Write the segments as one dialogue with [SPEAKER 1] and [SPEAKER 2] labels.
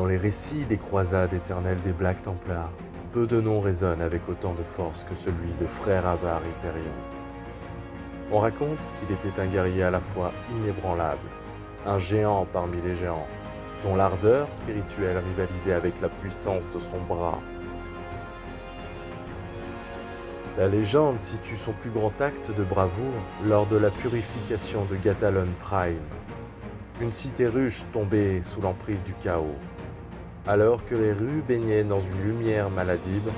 [SPEAKER 1] Dans les récits des croisades éternelles des Black Templars, peu de noms résonnent avec autant de force que celui de Frère Avar Hyperion. On raconte qu'il était un guerrier à la fois inébranlable, un géant parmi les géants, dont l'ardeur spirituelle rivalisait avec la puissance de son bras. La légende situe son plus grand acte de bravoure lors de la purification de Gatalon Prime, une cité ruche tombée sous l'emprise du chaos. Alors que les rues baignaient dans une lumière maladive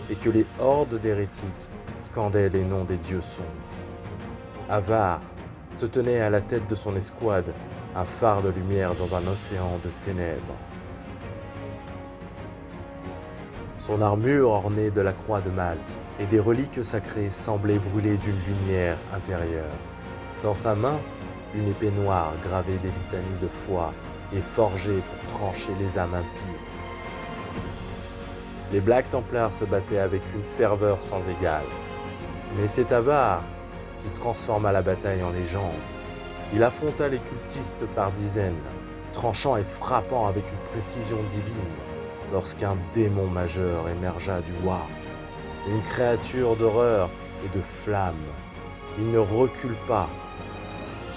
[SPEAKER 1] et que les hordes d'hérétiques scandaient les noms des dieux sombres. Avar se tenait à la tête de son escouade, un phare de lumière dans un océan de ténèbres. Son armure ornée de la croix de Malte et des reliques sacrées semblait brûler d'une lumière intérieure. Dans sa main, une épée noire gravée des litanies de foi et forgée pour trancher les âmes impies. Les Black Templars se battaient avec une ferveur sans égale. Mais c'est Avar qui transforma la bataille en légende. Il affronta les cultistes par dizaines, tranchant et frappant avec une précision divine, lorsqu'un démon majeur émergea du War, une créature d'horreur et de flamme. Il ne recule pas.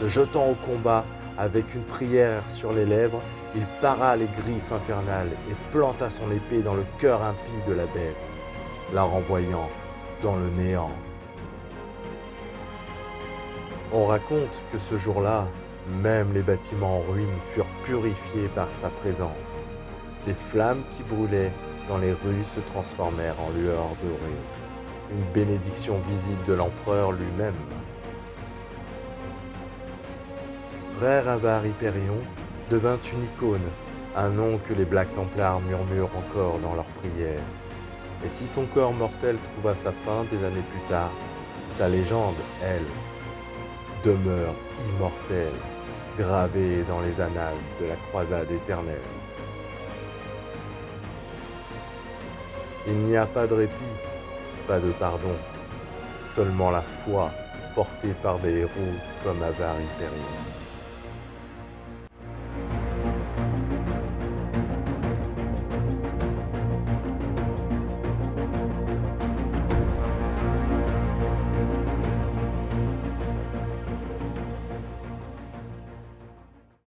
[SPEAKER 1] Se jetant au combat avec une prière sur les lèvres, il para les griffes infernales et planta son épée dans le cœur impie de la bête, la renvoyant dans le néant. On raconte que ce jour-là, même les bâtiments en ruine furent purifiés par sa présence. Les flammes qui brûlaient dans les rues se transformèrent en lueurs dorées, une bénédiction visible de l'empereur lui-même. Frère Avar Hyperion devint une icône, un nom que les Black Templars murmurent encore dans leurs prières. Et si son corps mortel trouva sa fin des années plus tard, sa légende, elle, demeure immortelle, gravée dans les annales de la croisade éternelle. Il n'y a pas de répit, pas de pardon, seulement la foi portée par des héros comme Avar Hyperion.